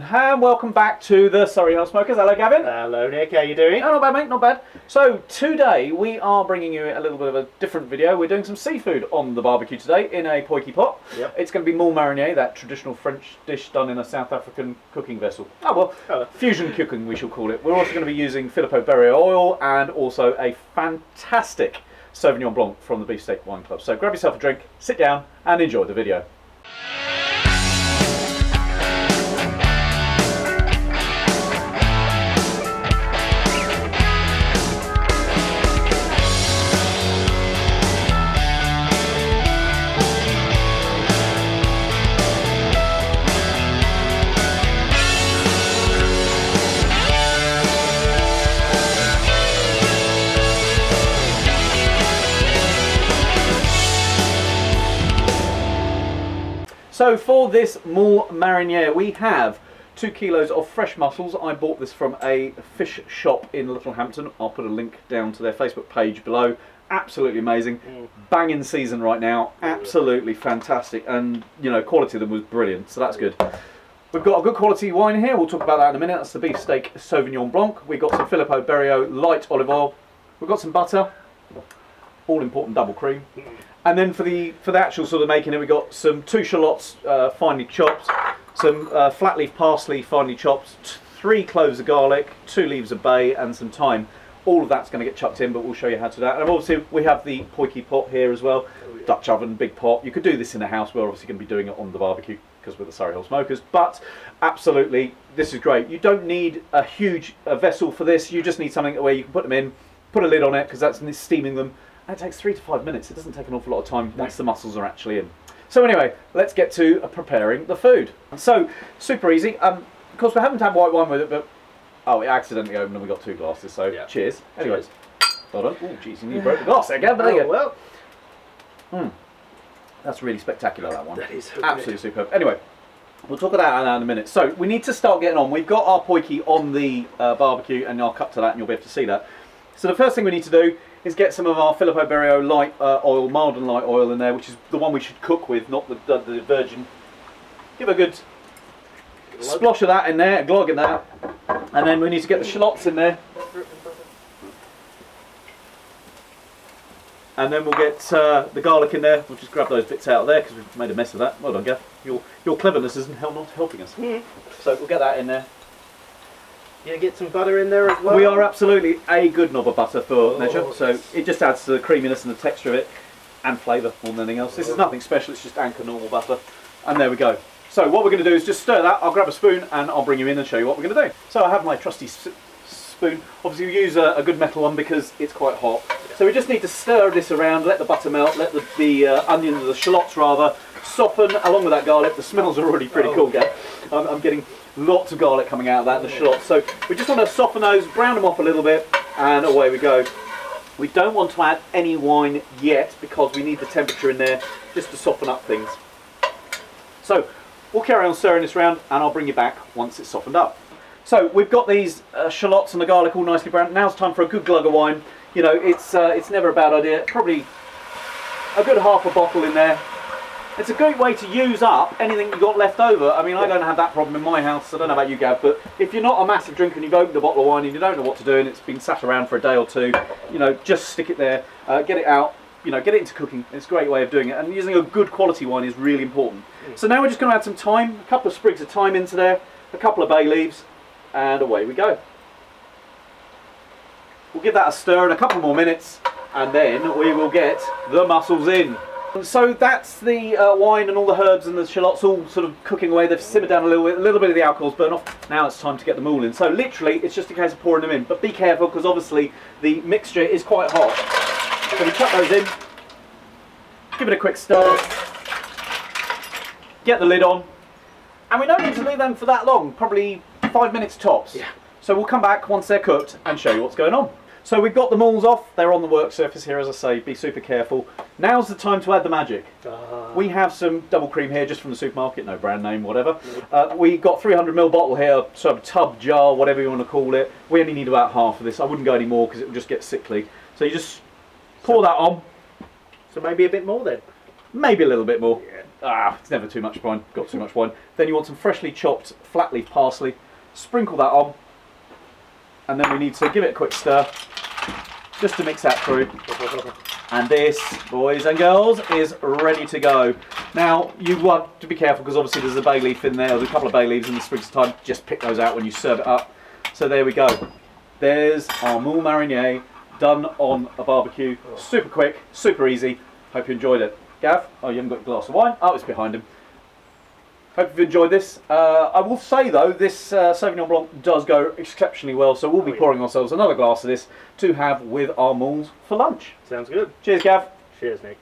and welcome back to the Surrey House Smokers. Hello Gavin. Hello Nick, how you doing? Oh, not bad mate, not bad. So today we are bringing you a little bit of a different video. We're doing some seafood on the barbecue today in a poiky pot. Yep. It's going to be Moules Marinières, that traditional French dish done in a South African cooking vessel. Fusion cooking we shall call it. We're also going to be using Filippo Berry oil and also a fantastic Sauvignon Blanc from the Beefsteak Wine Club. So grab yourself a drink, sit down and enjoy the video. So for this Moules Marinières, we have 2 kilos of fresh mussels. I bought this from a fish shop in Littlehampton. I'll put a link down to their Facebook page below. Absolutely amazing. Bang in season right now. Absolutely fantastic. And, you know, quality of them was brilliant, so that's good. We've got a good quality wine here. We'll talk about that in a minute. That's the Beefsteak Sauvignon Blanc. We've got some Filippo Berry light olive oil. We've got some butter. All important double cream. And then for the actual sort of making it, we've got some 2 shallots finely chopped, some flat leaf parsley finely chopped, 3 cloves of garlic, 2 leaves of bay, and some thyme. All of that's going to get chucked in, but we'll show you how to do that. And obviously we have the poiky pot here as well, Dutch oven, big pot. You could do this in a house. We're obviously going to be doing it on the barbecue because we're the Surrey House Smokers. But absolutely, this is great. You don't need a huge vessel for this. You just need something where you can put them in, put a lid on it because that's steaming them. It takes 3 to 5 minutes. It doesn't take an awful lot of time once the mussels are actually in. So anyway, let's get to preparing the food. So, super easy. Of course, we haven't had white wine with it, but... Oh, it accidentally opened and we got 2 glasses, so yeah. Cheers. Anyways, hold on. Oh, jeez, you broke the glass there, Gav. Well. That's really spectacular, that one. That is so absolutely superb. Anyway, we'll talk about that in a minute. So, we need to start getting on. We've got our poiky on the barbecue, and I'll cut to that and you'll be able to see that. So the first thing we need to do is get some of our Filippo Berry light oil, mild and light oil in there, which is the one we should cook with, not the virgin. Give a good splosh of that in there, a glog in that, and then we need to get the shallots in there. And then we'll get the garlic in there. We'll just grab those bits out of there because we've made a mess of that. Well done, Gav. Your cleverness isn't not helping us. So we'll get that in there. Yeah, get some butter in there as well. We are absolutely a good knob of butter for measure, so it just adds to the creaminess and the texture of it, and flavour more than anything else. This is nothing special, it's just Anchor normal butter. And there we go. So what we're going to do is just stir that. I'll grab a spoon and I'll bring you in and show you what we're going to do. So I have my trusty spoon. Obviously we use a good metal one because it's quite hot. So we just need to stir this around, let the butter melt, let the onions, the shallots rather, soften along with that garlic. The smells are already pretty cool, Gav. I'm getting lots of garlic coming out of that, the shallots. So we just want to soften those, brown them up a little bit, and away we go. We don't want to add any wine yet because we need the temperature in there just to soften up things. So we'll carry on stirring this around and I'll bring you back once it's softened up. So we've got these shallots and the garlic all nicely browned. Now it's time for a good glug of wine. You know, it's never a bad idea. Probably a good half a bottle in there. It's a great way to use up anything you've got left over. I mean, I don't have that problem in my house. I don't know about you, Gav, but if you're not a massive drinker and you've opened a bottle of wine and you don't know what to do and it's been sat around for a day or 2, you know, just stick it there, get it out, you know, get it into cooking. It's a great way of doing it. And using a good quality wine is really important. So now we're just going to add some thyme, a couple of sprigs of thyme into there, a couple of bay leaves, and away we go. We'll give that a stir in a couple more minutes, and then we will get the mussels in. So that's the wine and all the herbs and the shallots all sort of cooking away. They've simmered down a little bit of the alcohol's burnt off. Now it's time to get them all in. So literally it's just a case of pouring them in. But be careful because obviously the mixture is quite hot. So we chuck those in, give it a quick stir, get the lid on, and we don't need to leave them for that long, probably 5 minutes tops. Yeah. So we'll come back once they're cooked and show you what's going on. So we've got the moules off, they're on the work surface here as I say, be super careful. Now's the time to add the magic. We have some double cream here just from the supermarket, no brand name, whatever. We've got 300ml bottle here, sort of tub, jar, whatever you want to call it. We only need about half of this, I wouldn't go any more because it would just get sickly. So you just pour that on. So maybe a bit more then? Maybe a little bit more. Yeah. It's never too much wine. Got too much wine. Then you want some freshly chopped flat leaf parsley. Sprinkle that on, and then we need to give it a quick stir, just to mix that through. And this, boys and girls, is ready to go. Now, you want to be careful because obviously there's a bay leaf in there, there's a couple of bay leaves in the sprigs of thyme. Just pick those out when you serve it up. So there we go. There's our Moules Marinières done on a barbecue. Super quick, super easy. Hope you enjoyed it. Gav, oh, you haven't got your glass of wine? Oh, it's behind him. Hope you've enjoyed this. I will say though, this Sauvignon Blanc does go exceptionally well, so we'll be pouring ourselves another glass of this to have with our moules for lunch. Sounds good. Cheers, Gav. Cheers, Nick.